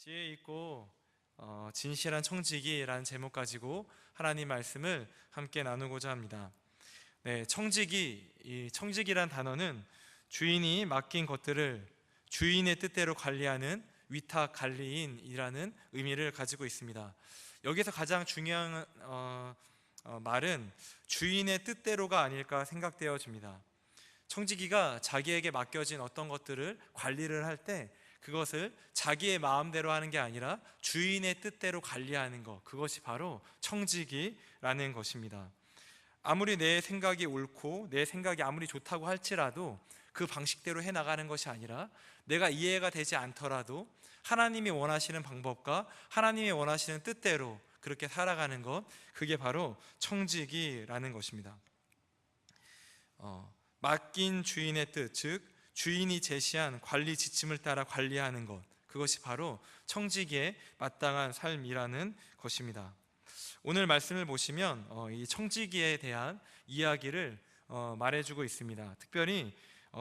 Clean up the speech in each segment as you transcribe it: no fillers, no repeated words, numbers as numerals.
지혜 있고 진실한 청지기라는 제목 가지고 하나님 말씀을 함께 나누고자 합니다. 네, 이 청지기란 단어는 주인이 맡긴 것들을 주인의 뜻대로 관리하는 위탁 관리인이라는 의미를 가지고 있습니다. 여기서 가장 중요한 말은 주인의 뜻대로가 아닐까 생각되어집니다. 청지기가 자기에게 맡겨진 어떤 것들을 관리를 할 때 그것을 자기의 마음대로 하는 게 아니라 주인의 뜻대로 관리하는 것, 그것이 바로 청지기라는 것입니다. 아무리 내 생각이 옳고 내 생각이 아무리 좋다고 할지라도 그 방식대로 해나가는 것이 아니라 내가 이해가 되지 않더라도 하나님이 원하시는 방법과 하나님이 원하시는 뜻대로 그렇게 살아가는 것, 그게 바로 청지기라는 것입니다. 맡긴 주인의 뜻, 즉 주인이 제시한 관리 지침을 따라 관리하는 것, 그것이 바로 청지기에 마땅한 삶이라는 것입니다. 오늘 말씀을 보시면 이 청지기에 대한 이야기를 말해주고 있습니다. 특별히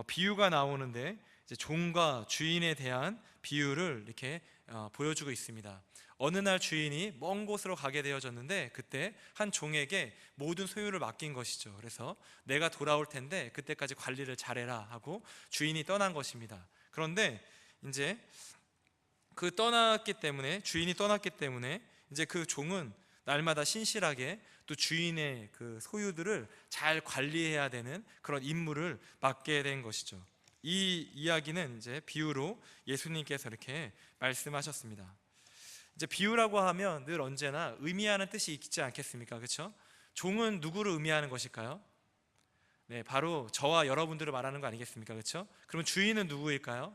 비유가 나오는데 이제 종과 주인에 대한 비유를 이렇게 보여주고 있습니다. 어느 날 주인이 먼 곳으로 가게 되어졌는데 그때 한 종에게 모든 소유를 맡긴 것이죠. 그래서 내가 돌아올 텐데 그때까지 관리를 잘해라 하고 주인이 떠난 것입니다. 그런데 이제 주인이 떠났기 때문에 이제 그 종은 날마다 신실하게 또 주인의 그 소유들을 잘 관리해야 되는 그런 임무를 맡게 된 것이죠. 이 이야기는 이제 비유로 예수님께서 이렇게 말씀하셨습니다. 이제 비유라고 하면 늘 언제나 의미하는 뜻이 있지 않겠습니까? 그렇죠? 종은 누구를 의미하는 것일까요? 네, 바로 저와 여러분들을 말하는 거 아니겠습니까? 그렇죠? 그러면 주인은 누구일까요?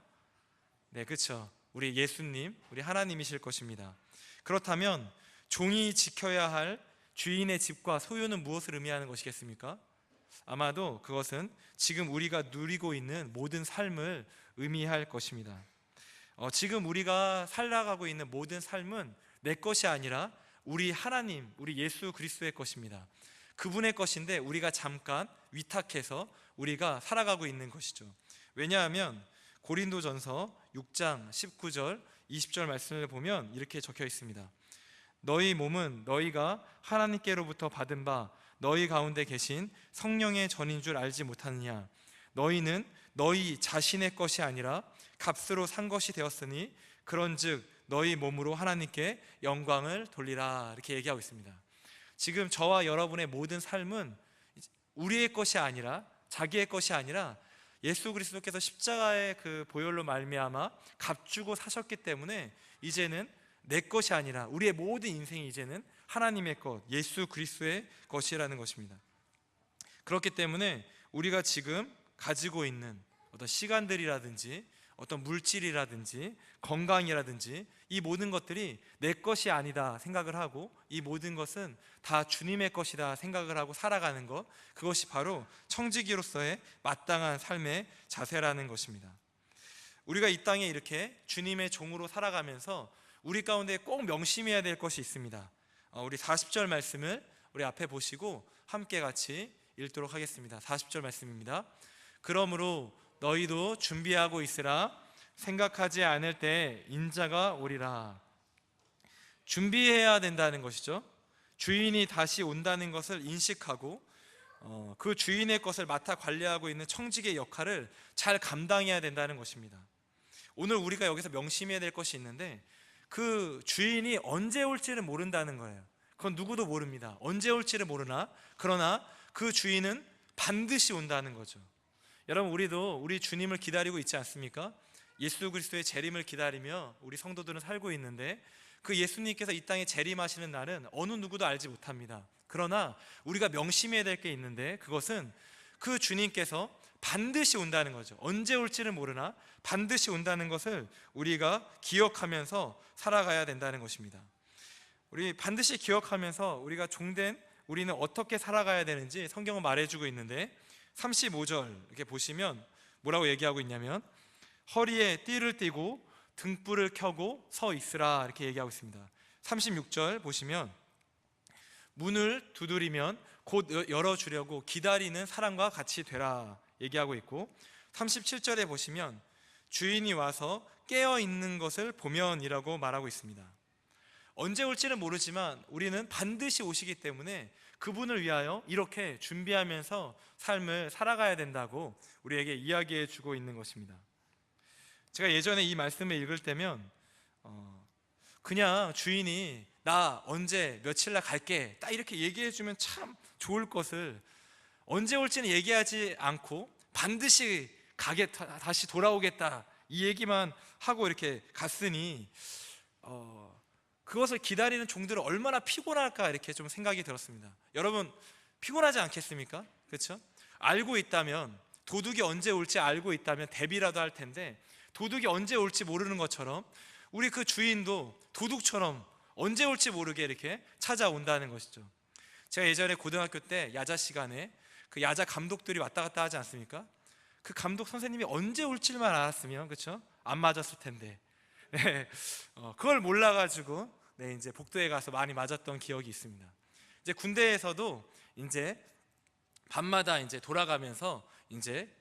네, 그렇죠. 우리 예수님, 우리 하나님이실 것입니다. 그렇다면 종이 지켜야 할 주인의 집과 소유는 무엇을 의미하는 것이겠습니까? 아마도 그것은 지금 우리가 누리고 있는 모든 삶을 의미할 것입니다. 지금 우리가 살아가고 있는 모든 삶은 내 것이 아니라 우리 하나님, 우리 예수 그리스도의 것입니다. 그분의 것인데 우리가 잠깐 위탁해서 우리가 살아가고 있는 것이죠. 왜냐하면 고린도전서 6장 19절 20절 말씀을 보면 이렇게 적혀 있습니다. 너희 몸은 너희가 하나님께로부터 받은 바 너희 가운데 계신 성령의 전인 줄 알지 못하느냐. 너희는 너희 자신의 것이 아니라 값으로 산 것이 되었으니 그런즉 너희 몸으로 하나님께 영광을 돌리라, 이렇게 얘기하고 있습니다. 지금 저와 여러분의 모든 삶은 우리의 것이 아니라, 자기의 것이 아니라 예수 그리스도께서 십자가의 그 보혈로 말미암아 값주고 사셨기 때문에 이제는 내 것이 아니라 우리의 모든 인생이 이제는 하나님의 것, 예수 그리스도의 것이라는 것입니다. 그렇기 때문에 우리가 지금 가지고 있는 어떤 시간들이라든지 어떤 물질이라든지 건강이라든지 이 모든 것들이 내 것이 아니다 생각을 하고 이 모든 것은 다 주님의 것이다 생각을 하고 살아가는 것, 그것이 바로 청지기로서의 마땅한 삶의 자세라는 것입니다. 우리가 이 땅에 이렇게 주님의 종으로 살아가면서 우리 가운데 꼭 명심해야 될 것이 있습니다. 우리 40절 말씀을 우리 앞에 보시고 함께 같이 읽도록 하겠습니다. 40절 말씀입니다. 그러므로 너희도 준비하고 있으라. 생각하지 않을 때 인자가 오리라. 준비해야 된다는 것이죠. 주인이 다시 온다는 것을 인식하고 그 주인의 것을 맡아 관리하고 있는 청지기의 역할을 잘 감당해야 된다는 것입니다. 오늘 우리가 여기서 명심해야 될 것이 있는데 그 주인이 언제 올지를 모른다는 거예요. 그건 누구도 모릅니다. 언제 올지를 모르나 그러나 그 주인은 반드시 온다는 거죠. 여러분, 우리도 우리 주님을 기다리고 있지 않습니까? 예수 그리스도의 재림을 기다리며 우리 성도들은 살고 있는데 그 예수님께서 이 땅에 재림하시는 날은 어느 누구도 알지 못합니다. 그러나 우리가 명심해야 될 게 있는데 그것은 그 주님께서 반드시 온다는 거죠. 언제 올지를 모르나 반드시 온다는 것을 우리가 기억하면서 살아가야 된다는 것입니다. 우리 반드시 기억하면서 우리가 종된 우리는 어떻게 살아가야 되는지 성경은 말해주고 있는데 35절 이렇게 보시면 뭐라고 얘기하고 있냐면 허리에 띠를 띠고 등불을 켜고 서 있으라, 이렇게 얘기하고 있습니다. 36절 보시면 문을 두드리면 곧 열어주려고 기다리는 사람과 같이 되라 얘기하고 있고 37절에 보시면 주인이 와서 깨어 있는 것을 보면이라고 말하고 있습니다. 언제 올지는 모르지만 우리는 반드시 오시기 때문에 그분을 위하여 이렇게 준비하면서 삶을 살아가야 된다고 우리에게 이야기해 주고 있는 것입니다. 제가 예전에 이 말씀을 읽을 때면 그냥 주인이 나 언제 며칠 날 갈게 딱 이렇게 얘기해 주면 참 좋을 것을 언제 올지는 얘기하지 않고 반드시 다시 돌아오겠다 이 얘기만 하고 이렇게 갔으니 그것을 기다리는 종들은 얼마나 피곤할까 이렇게 좀 생각이 들었습니다. 여러분 피곤하지 않겠습니까? 그렇죠? 알고 있다면 도둑이 언제 올지 알고 있다면 대비라도 할 텐데 도둑이 언제 올지 모르는 것처럼 우리 그 주인도 도둑처럼 언제 올지 모르게 이렇게 찾아온다는 것이죠. 제가 예전에 고등학교 때 야자 시간에 그 야자 감독들이 왔다 갔다 하지 않습니까? 그 감독 선생님이 언제 올지만 알았으면 그렇죠? 안 맞았을 텐데 네, 그걸 몰라가지고 네, 이제 복도에 가서 많이 맞았던 기억이 있습니다. 이제 군대에서도 이제 밤마다 이제 돌아가면서 이제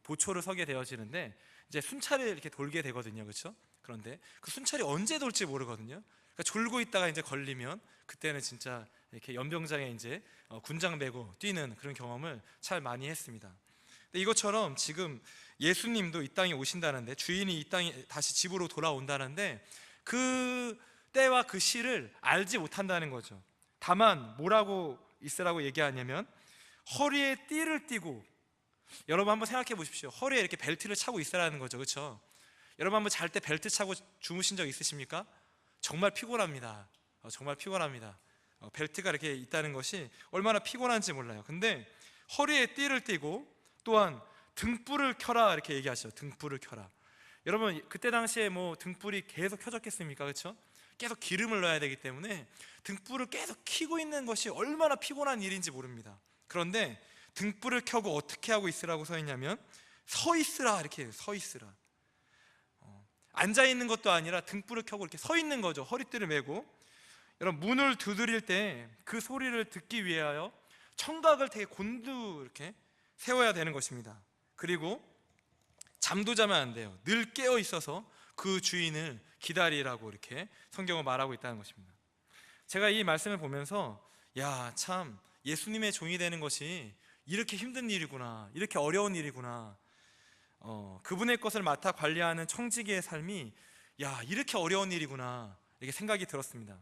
보초를 서게 되어지는데 이제 순찰을 이렇게 돌게 되거든요, 그렇죠? 그런데 그 순찰이 언제 돌지 모르거든요. 그러니까 졸고 있다가 이제 걸리면 그때는 진짜 이렇게 연병장에 이제 군장 메고 뛰는 그런 경험을 참 많이 했습니다. 근데 이것처럼 지금 예수님도 이 땅에 오신다는데 주인이 이 땅에 다시 집으로 돌아온다는데 그 때와 그 시를 알지 못한다는 거죠. 다만 뭐라고 있으라고 얘기하냐면 허리에 띠를 띠고, 여러분 한번 생각해 보십시오. 허리에 이렇게 벨트를 차고 있으라는 거죠, 그렇죠? 여러분 한번 잘 때 벨트 차고 주무신 적 있으십니까? 정말 피곤합니다. 정말 피곤합니다. 벨트가 이렇게 있다는 것이 얼마나 피곤한지 몰라요. 근데 허리에 띠를 띠고 또한 등불을 켜라 이렇게 얘기하시죠. 등불을 켜라. 여러분 그때 당시에 뭐 등불이 계속 켜졌겠습니까? 그렇죠? 계속 기름을 넣어야 되기 때문에 등불을 계속 켜고 있는 것이 얼마나 피곤한 일인지 모릅니다. 그런데 등불을 켜고 어떻게 하고 있으라고 서 있냐면 서 있으라 이렇게 해요. 서 있으라. 앉아 있는 것도 아니라 등불을 켜고 이렇게 서 있는 거죠. 허리띠를 메고. 여러분 문을 두드릴 때 그 소리를 듣기 위하여 청각을 되게 곤두 이렇게 세워야 되는 것입니다. 그리고 잠도 자면 안 돼요. 늘 깨어 있어서 그 주인을 기다리라고 이렇게 성경은 말하고 있다는 것입니다. 제가 이 말씀을 보면서 야, 참 예수님의 종이 되는 것이 이렇게 힘든 일이구나, 이렇게 어려운 일이구나, 그분의 것을 맡아 관리하는 청지기의 삶이 야, 이렇게 어려운 일이구나 이렇게 생각이 들었습니다.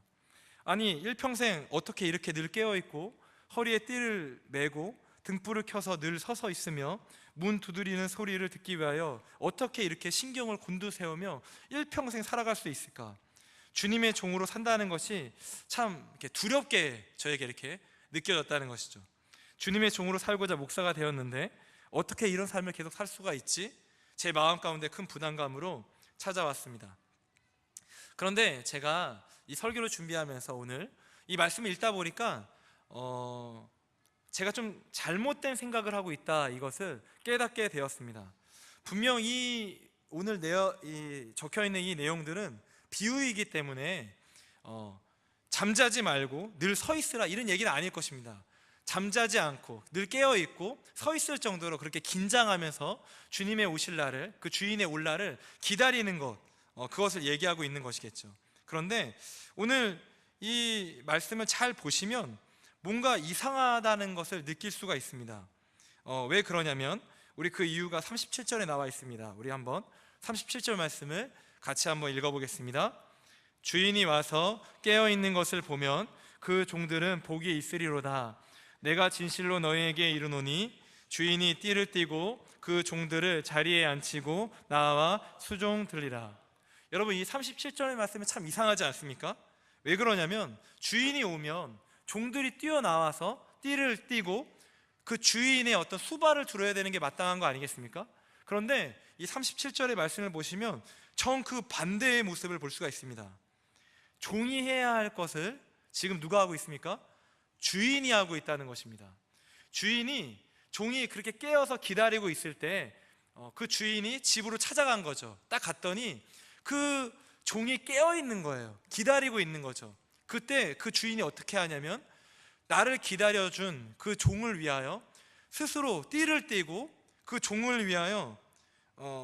아니 일평생 어떻게 이렇게 늘 깨어있고 허리에 띠를 메고 등불을 켜서 늘 서서 있으며 문 두드리는 소리를 듣기 위하여 어떻게 이렇게 신경을 곤두세우며 일평생 살아갈 수 있을까? 주님의 종으로 산다는 것이 참 이렇게 두렵게 저에게 이렇게 느껴졌다는 것이죠. 주님의 종으로 살고자 목사가 되었는데 어떻게 이런 삶을 계속 살 수가 있지? 제 마음 가운데 큰 부담감으로 찾아왔습니다. 그런데 제가 이 설교를 준비하면서 오늘 이 말씀을 읽다 보니까 제가 좀 잘못된 생각을 하고 있다, 이것을 깨닫게 되었습니다. 분명 오늘 적혀있는 이 내용들은 비유이기 때문에 잠자지 말고 늘 서 있으라 이런 얘기는 아닐 것입니다. 잠자지 않고 늘 깨어있고 서 있을 정도로 그렇게 긴장하면서 주님의 오실 날을, 그 주인의 올 날을 기다리는 것, 그것을 얘기하고 있는 것이겠죠. 그런데 오늘 이 말씀을 잘 보시면 뭔가 이상하다는 것을 느낄 수가 있습니다. 왜 그러냐면 우리 그 이유가 37절에 나와 있습니다. 우리 한번 37절 말씀을 같이 한번 읽어보겠습니다. 주인이 와서 깨어있는 것을 보면 그 종들은 복이 있으리로다. 내가 진실로 너희에게 이르노니 주인이 띠를 띠고 그 종들을 자리에 앉히고 나와 수종 들리라. 여러분 이 37절의 말씀이 참 이상하지 않습니까? 왜 그러냐면 주인이 오면 종들이 뛰어나와서 띠를 띠고 그 주인의 어떤 수발을 들어야 되는 게 마땅한 거 아니겠습니까? 그런데 이 37절의 말씀을 보시면 정 그 반대의 모습을 볼 수가 있습니다. 종이 해야 할 것을 지금 누가 하고 있습니까? 주인이 하고 있다는 것입니다. 주인이, 종이 그렇게 깨어서 기다리고 있을 때 그 주인이 집으로 찾아간 거죠. 딱 갔더니 그 종이 깨어있는 거예요. 기다리고 있는 거죠. 그때 그 주인이 어떻게 하냐면 나를 기다려준 그 종을 위하여 스스로 띠를 띠고 그 종을 위하여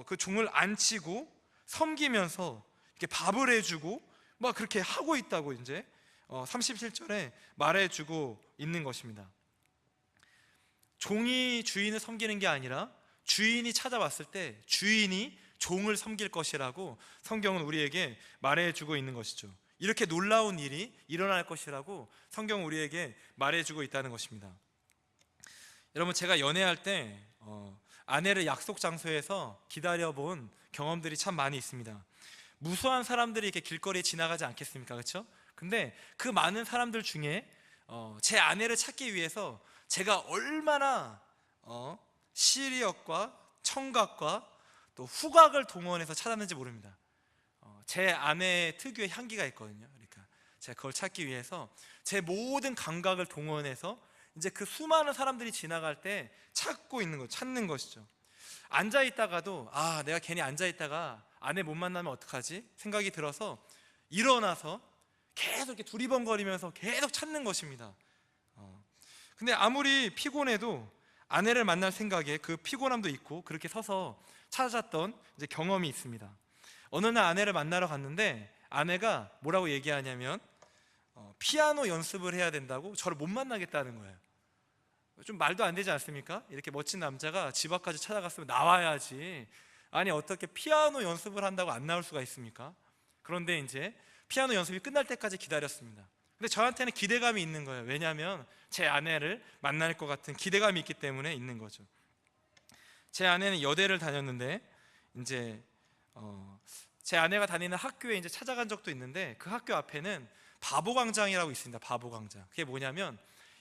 그 종을 앉히고 섬기면서 이렇게 밥을 해주고 막 그렇게 하고 있다고 이제 37절에 말해주고 있는 것입니다. 종이 주인을 섬기는 게 아니라 주인이 찾아왔을 때 주인이 종을 섬길 것이라고 성경은 우리에게 말해주고 있는 것이죠. 이렇게 놀라운 일이 일어날 것이라고 성경은 우리에게 말해주고 있다는 것입니다. 여러분, 제가 연애할 때 아내를 약속 장소에서 기다려본 경험들이 참 많이 있습니다. 무수한 사람들이 이렇게 길거리에 지나가지 않겠습니까? 그렇죠? 근데 그 많은 사람들 중에 제 아내를 찾기 위해서 제가 얼마나 시력과 청각과 또 후각을 동원해서 찾았는지 모릅니다. 제 아내의 특유의 향기가 있거든요. 그러니까 제가 그걸 찾기 위해서 제 모든 감각을 동원해서 이제 그 수많은 사람들이 지나갈 때 찾는 것이죠. 앉아 있다가도 내가 괜히 앉아 있다가 아내 못 만나면 어떡하지? 생각이 들어서 일어나서 계속 이렇게 두리번거리면서 계속 찾는 것입니다. 근데 아무리 피곤해도 아내를 만날 생각에 그 피곤함도 있고 그렇게 서서 찾았던 이제 경험이 있습니다. 어느 날 아내를 만나러 갔는데 아내가 뭐라고 얘기하냐면 피아노 연습을 해야 된다고 저를 못 만나겠다는 거예요. 좀 말도 안 되지 않습니까? 이렇게 멋진 남자가 집 앞까지 찾아갔으면 나와야지. 아니, 어떻게 피아노 연습을 한다고 안 나올 수가 있습니까? 그런데 이제 피아노 연습이 끝날 때까지 기다렸습니다. 근데 저한테는 기대감이 있는 거예요. 왜냐하면 제 아내를 만날 것 같은 기대감이 있기 때문에 있는 거죠. 제 아내는 여대를 다녔는데 이제 제 아내가 다니는 학교에 이제 찾아간 적도 있는데 그 학교 앞에는 바보광장이라고 있습니다. 바보광장. 그게 뭐냐면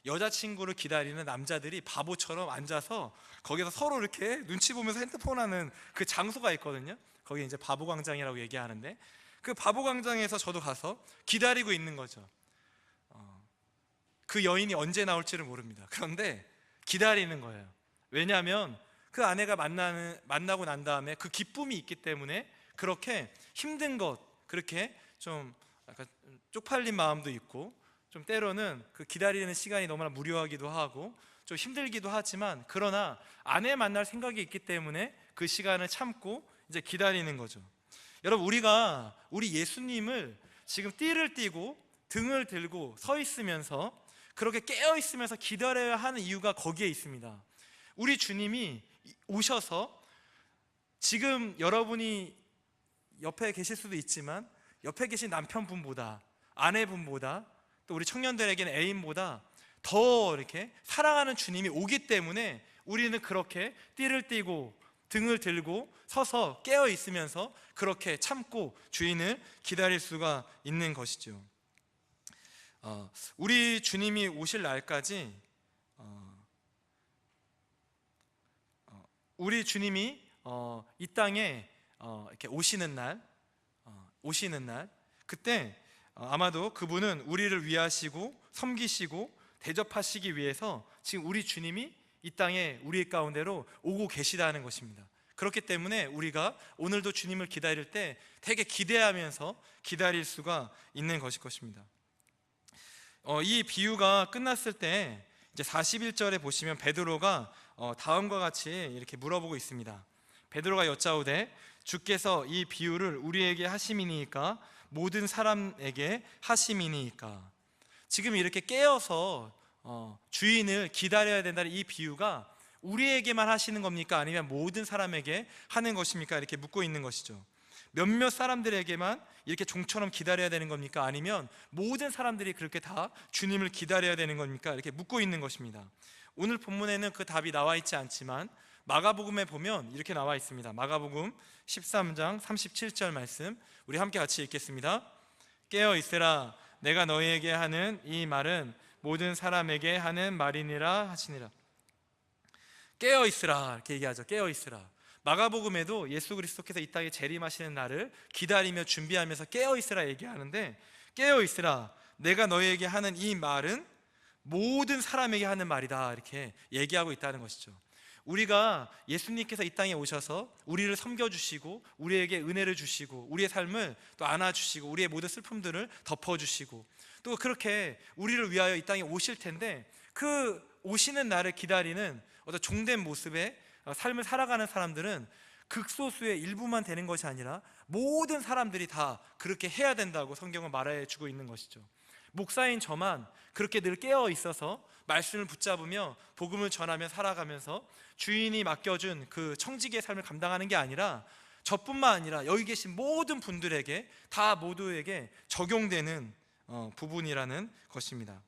여자친구를 기다리는 남자들이 바보처럼 앉아서 거기서 서로 이렇게 눈치 보면서 핸드폰 하는 그 장소가 있거든요. 거기 이제 바보광장이라고 얘기하는데 그 바보광장에서 저도 가서 기다리고 있는 거죠. 그 여인이 언제 나올지를 모릅니다. 그런데 기다리는 거예요. 왜냐하면 그 아내가 만나고 난 다음에 그 기쁨이 있기 때문에 그렇게 힘든 것, 그렇게 좀 약간 쪽팔린 마음도 있고 좀 때로는 그 기다리는 시간이 너무나 무료하기도 하고 좀 힘들기도 하지만 그러나 아내 만날 생각이 있기 때문에 그 시간을 참고 이제 기다리는 거죠. 여러분, 우리 예수님을 지금 띠를 띠고 등을 들고 서 있으면서 그렇게 깨어 있으면서 기다려야 하는 이유가 거기에 있습니다. 우리 주님이 오셔서 지금 여러분이 옆에 계실 수도 있지만 옆에 계신 남편분보다 아내분보다 또 우리 청년들에게는 애인보다 더 이렇게 사랑하는 주님이 오기 때문에 우리는 그렇게 띠를 띠고 등을 들고 서서 깨어 있으면서 그렇게 참고 주인을 기다릴 수가 있는 것이죠. 우리 주님이 오실 날까지 우리 주님이 이 땅에 이렇게 오시는 날 그때 아마도 그분은 우리를 위하시고 섬기시고 대접하시기 위해서 지금 우리 주님이 이 땅에 우리 가운데로 오고 계시다는 것입니다. 그렇기 때문에 우리가 오늘도 주님을 기다릴 때 되게 기대하면서 기다릴 수가 있는 것일 것입니다. 이 비유가 끝났을 때 이제 41절에 보시면 베드로가 다음과 같이 이렇게 물어보고 있습니다. 베드로가 여짜오되 주께서 이 비유를 우리에게 하심이니까 모든 사람에게 하심이니까. 지금 이렇게 깨어서 주인을 기다려야 된다는 이 비유가 우리에게만 하시는 겁니까? 아니면 모든 사람에게 하는 것입니까? 이렇게 묻고 있는 것이죠. 몇몇 사람들에게만 이렇게 종처럼 기다려야 되는 겁니까? 아니면 모든 사람들이 그렇게 다 주님을 기다려야 되는 겁니까? 이렇게 묻고 있는 것입니다. 오늘 본문에는 그 답이 나와 있지 않지만 마가복음에 보면 이렇게 나와 있습니다. 마가복음 13장 37절 말씀 우리 함께 같이 읽겠습니다. 깨어 있으라, 내가 너희에게 하는 이 말은 모든 사람에게 하는 말이니라 하시니라. 깨어 있으라 이렇게 얘기하죠. 깨어 있으라. 마가복음에도 예수 그리스도께서 이 땅에 재림하시는 날을 기다리며 준비하면서 깨어 있으라 얘기하는데, 깨어 있으라, 내가 너희에게 하는 이 말은 모든 사람에게 하는 말이다 이렇게 얘기하고 있다는 것이죠. 우리가 예수님께서 이 땅에 오셔서 우리를 섬겨주시고 우리에게 은혜를 주시고 우리의 삶을 또 안아주시고 우리의 모든 슬픔들을 덮어주시고 또 그렇게 우리를 위하여 이 땅에 오실 텐데, 그 오시는 날을 기다리는 어떤 종된 모습의 삶을 살아가는 사람들은 극소수의 일부만 되는 것이 아니라 모든 사람들이 다 그렇게 해야 된다고 성경은 말해주고 있는 것이죠. 목사인 저만 그렇게 늘 깨어 있어서 말씀을 붙잡으며 복음을 전하며 살아가면서 주인이 맡겨준 그 청지기의 삶을 감당하는 게 아니라 저뿐만 아니라 여기 계신 모든 분들에게 다 모두에게 적용되는 부분이라는 것입니다.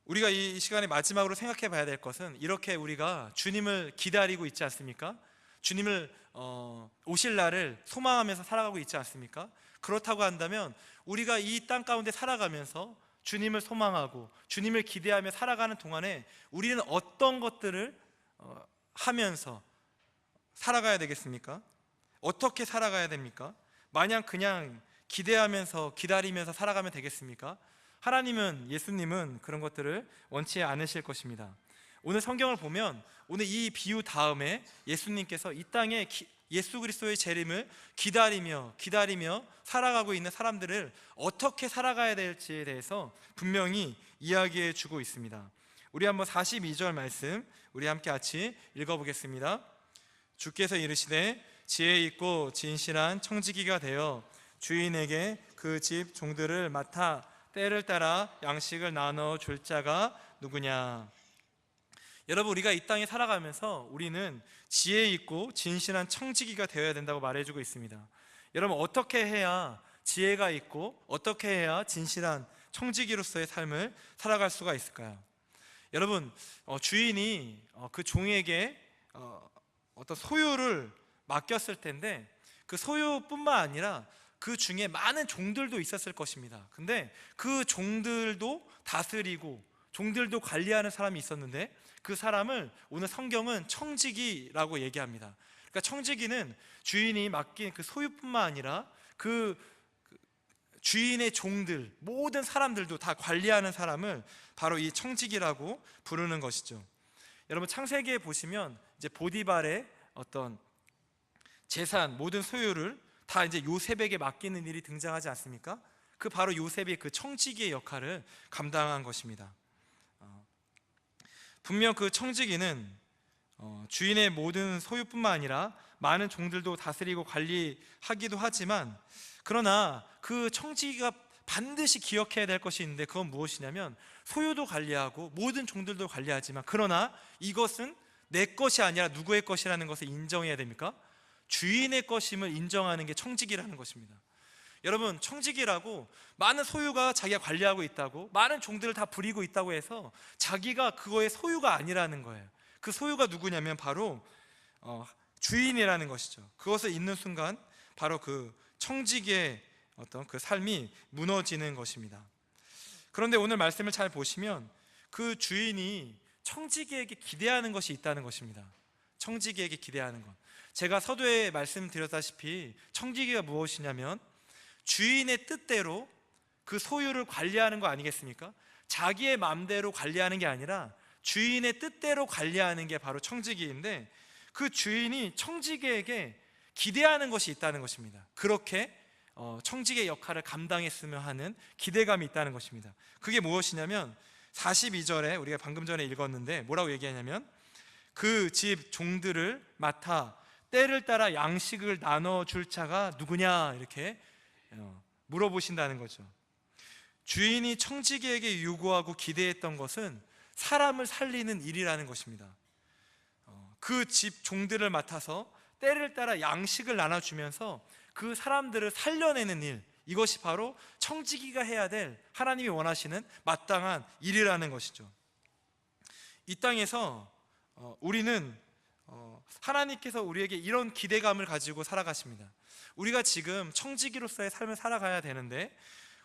우리가 이 시간에 마지막으로 생각해 봐야 될 것은, 이렇게 우리가 주님을 기다리고 있지 않습니까? 주님을 오실 날을 소망하면서 살아가고 있지 않습니까? 그렇다고 한다면 우리가 이 땅 가운데 살아가면서 주님을 소망하고 주님을 기대하며 살아가는 동안에 우리는 어떤 것들을 하면서 살아가야 되겠습니까? 어떻게 살아가야 됩니까? 마냥 그냥 기대하면서 기다리면서 살아가면 되겠습니까? 하나님은, 예수님은 그런 것들을 원치 않으실 것입니다. 오늘 성경을 보면 오늘 이 비유 다음에 예수님께서 이 땅에 예수 그리스도의 재림을 기다리며 살아가고 있는 사람들을 어떻게 살아가야 될지에 대해서 분명히 이야기해 주고 있습니다. 우리 한번 42절 말씀 우리 함께 같이 읽어보겠습니다. 주께서 이르시되 지혜 있고 진실한 청지기가 되어 주인에게 그 집 종들을 맡아 때를 따라 양식을 나눠 줄 자가 누구냐. 여러분, 우리가 이 땅에 살아가면서 우리는 지혜 있고 진실한 청지기가 되어야 된다고 말해주고 있습니다. 여러분, 어떻게 해야 지혜가 있고 어떻게 해야 진실한 청지기로서의 삶을 살아갈 수가 있을까요? 여러분, 주인이 그 종에게 어떤 소유를 맡겼을 텐데 그 소유뿐만 아니라 그 중에 많은 종들도 있었을 것입니다. 근데 그 종들도 다스리고 종들도 관리하는 사람이 있었는데 그 사람을 오늘 성경은 청지기라고 얘기합니다. 그러니까 청지기는 주인이 맡긴 그 소유뿐만 아니라 그 주인의 종들, 모든 사람들도 다 관리하는 사람을 바로 이 청지기라고 부르는 것이죠. 여러분, 창세기에 보시면 이제 보디발의 어떤 재산, 모든 소유를 다 이제 요셉에게 맡기는 일이 등장하지 않습니까? 그 바로 요셉이 그 청지기의 역할을 감당한 것입니다. 분명 그 청지기는 주인의 모든 소유뿐만 아니라 많은 종들도 다스리고 관리하기도 하지만, 그러나 그 청지기가 반드시 기억해야 될 것이 있는데 그건 무엇이냐면 소유도 관리하고 모든 종들도 관리하지만, 그러나 이것은 내 것이 아니라 누구의 것이라는 것을 인정해야 됩니까? 주인의 것임을 인정하는 게 청지기라는 것입니다. 여러분, 청지기라고 많은 소유가 자기가 관리하고 있다고, 많은 종들을 다 부리고 있다고 해서 자기가 그거의 소유가 아니라는 거예요. 그 소유가 누구냐면 바로 주인이라는 것이죠. 그것을 잊는 순간 바로 그 청지기의 어떤 그 삶이 무너지는 것입니다. 그런데 오늘 말씀을 잘 보시면 그 주인이 청지기에게 기대하는 것이 있다는 것입니다. 청지기에게 기대하는 것, 제가 서두에 말씀드렸다시피 청지기가 무엇이냐면 주인의 뜻대로 그 소유를 관리하는 거 아니겠습니까? 자기의 마음대로 관리하는 게 아니라 주인의 뜻대로 관리하는 게 바로 청지기인데, 그 주인이 청지기에게 기대하는 것이 있다는 것입니다. 그렇게 청지기의 역할을 감당했으면 하는 기대감이 있다는 것입니다. 그게 무엇이냐면 42절에 우리가 방금 전에 읽었는데 뭐라고 얘기하냐면 그 집 종들을 맡아 때를 따라 양식을 나눠줄 자가 누구냐, 이렇게 물어보신다는 거죠. 주인이 청지기에게 요구하고 기대했던 것은 사람을 살리는 일이라는 것입니다. 그 집 종들을 맡아서 때를 따라 양식을 나눠주면서 그 사람들을 살려내는 일, 이것이 바로 청지기가 해야 될, 하나님이 원하시는 마땅한 일이라는 것이죠. 이 땅에서 우리는 하나님께서 우리에게 이런 기대감을 가지고 살아가십니다. 우리가 지금 청지기로서의 삶을 살아가야 되는데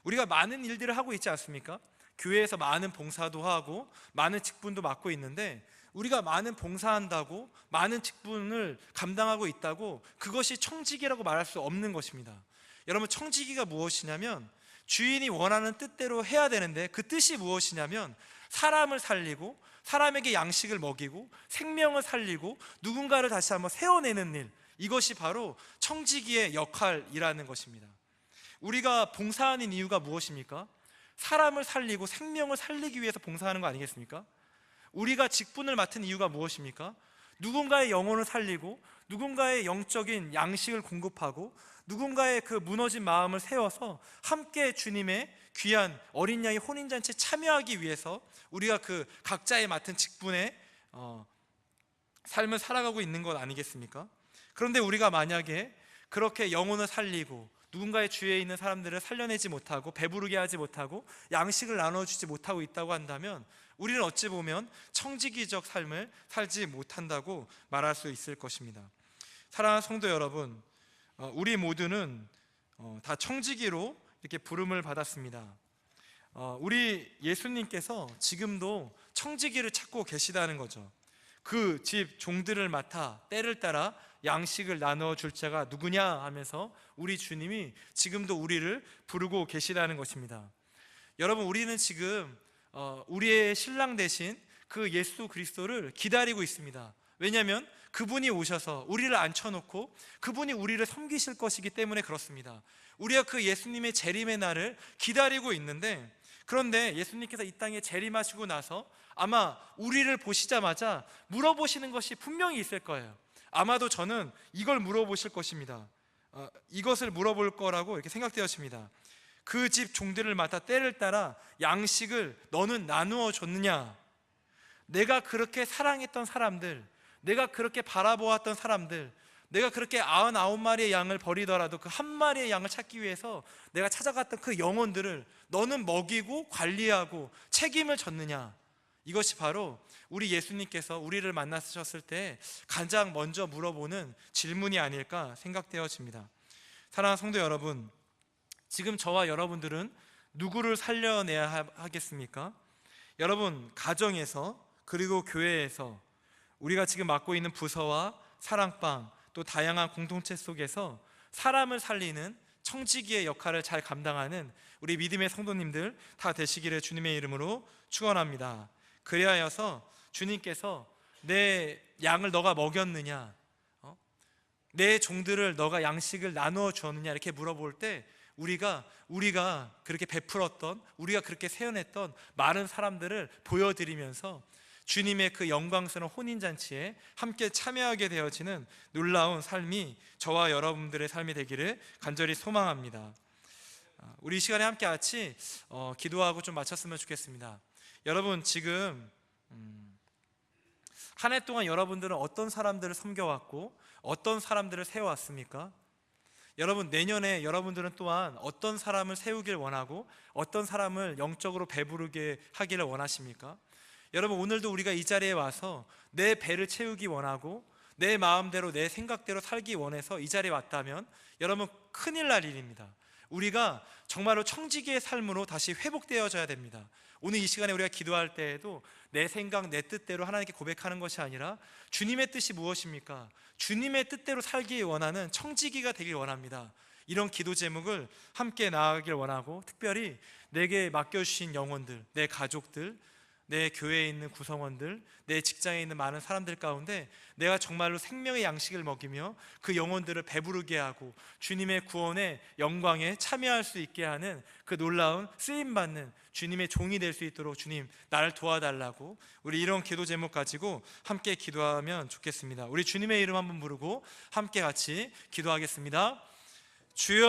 우리가 많은 일들을 하고 있지 않습니까? 교회에서 많은 봉사도 하고 많은 직분도 맡고 있는데, 우리가 많은 봉사한다고 많은 직분을 감당하고 있다고 그것이 청지기라고 말할 수 없는 것입니다. 여러분, 청지기가 무엇이냐면 주인이 원하는 뜻대로 해야 되는데, 그 뜻이 무엇이냐면 사람을 살리고 사람에게 양식을 먹이고 생명을 살리고 누군가를 다시 한번 세워내는 일, 이것이 바로 청지기의 역할이라는 것입니다. 우리가 봉사하는 이유가 무엇입니까? 사람을 살리고 생명을 살리기 위해서 봉사하는 거 아니겠습니까? 우리가 직분을 맡은 이유가 무엇입니까? 누군가의 영혼을 살리고 누군가의 영적인 양식을 공급하고 누군가의 그 무너진 마음을 세워서 함께 주님의 귀한 어린 양의 혼인잔치에 참여하기 위해서 우리가 그 각자의 맡은 직분의 삶을 살아가고 있는 것 아니겠습니까? 그런데 우리가 만약에 그렇게 영혼을 살리고 누군가의 주위에 있는 사람들을 살려내지 못하고 배부르게 하지 못하고 양식을 나눠주지 못하고 있다고 한다면 우리는 어찌 보면 청지기적 삶을 살지 못한다고 말할 수 있을 것입니다. 사랑하는 성도 여러분, 우리 모두는 다 청지기로 이렇게 부름을 받았습니다. 우리 예수님께서 지금도 청지기를 찾고 계시다는 거죠. 그 집 종들을 맡아 때를 따라 양식을 나눠 줄 자가 누구냐 하면서 우리 주님이 지금도 우리를 부르고 계시다는 것입니다. 여러분, 우리는 지금 우리의 신랑 대신 그 예수 그리스도를 기다리고 있습니다. 왜냐하면 그분이 오셔서 우리를 앉혀놓고 그분이 우리를 섬기실 것이기 때문에 그렇습니다. 우리가 그 예수님의 재림의 날을 기다리고 있는데, 그런데 예수님께서 이 땅에 재림하시고 나서 아마 우리를 보시자마자 물어보시는 것이 분명히 있을 거예요. 아마도 저는 이걸 물어보실 것입니다. 이것을 물어볼 거라고 이렇게 생각되었습니다. 그 집 종들을 맡아 때를 따라 양식을 너는 나누어 줬느냐? 내가 그렇게 사랑했던 사람들, 내가 그렇게 바라보았던 사람들, 내가 그렇게 99마리의 양을 버리더라도 그 한 마리의 양을 찾기 위해서 내가 찾아갔던 그 영혼들을 너는 먹이고 관리하고 책임을 졌느냐? 이것이 바로 우리 예수님께서 우리를 만나셨을 때 가장 먼저 물어보는 질문이 아닐까 생각되어집니다. 사랑하는 성도 여러분, 지금 저와 여러분들은 누구를 살려내야 하겠습니까? 여러분, 가정에서 그리고 교회에서 우리가 지금 맡고 있는 부서와 사랑방 또 다양한 공동체 속에서 사람을 살리는 청지기의 역할을 잘 감당하는 우리 믿음의 성도님들 다 되시기를 주님의 이름으로 축원합니다. 그리하여서 주님께서 내 양을 너가 먹였느냐, 내 종들을 너가 양식을 나누어 주었느냐 이렇게 물어볼 때 우리가 그렇게 베풀었던, 우리가 그렇게 세워냈던 많은 사람들을 보여드리면서 주님의 그 영광스러운 혼인잔치에 함께 참여하게 되어지는 놀라운 삶이 저와 여러분들의 삶이 되기를 간절히 소망합니다. 우리 이 시간에 함께 같이 기도하고 좀 마쳤으면 좋겠습니다. 여러분, 지금 한 해 동안 여러분들은 어떤 사람들을 섬겨왔고 어떤 사람들을 세워왔습니까? 여러분, 내년에 여러분들은 또한 어떤 사람을 세우길 원하고 어떤 사람을 영적으로 배부르게 하기를 원하십니까? 여러분, 오늘도 우리가 이 자리에 와서 내 배를 채우기 원하고 내 마음대로 내 생각대로 살기 원해서 이 자리에 왔다면 여러분, 큰일 날 일입니다. 우리가 정말로 청지기의 삶으로 다시 회복되어져야 됩니다. 오늘 이 시간에 우리가 기도할 때에도 내 생각, 내 뜻대로 하나님께 고백하는 것이 아니라 주님의 뜻이 무엇입니까? 주님의 뜻대로 살기 원하는 청지기가 되길 원합니다. 이런 기도 제목을 함께 나아가길 원하고, 특별히 내게 맡겨주신 영혼들, 내 가족들, 내 교회에 있는 구성원들, 내 직장에 있는 많은 사람들 가운데 내가 정말로 생명의 양식을 먹이며 그 영혼들을 배부르게 하고 주님의 구원의 영광에 참여할 수 있게 하는 그 놀라운 쓰임받는 주님의 종이 될 수 있도록 주님 나를 도와달라고, 우리 이런 기도 제목 가지고 함께 기도하면 좋겠습니다. 우리 주님의 이름 한번 부르고 함께 같이 기도하겠습니다. 주여,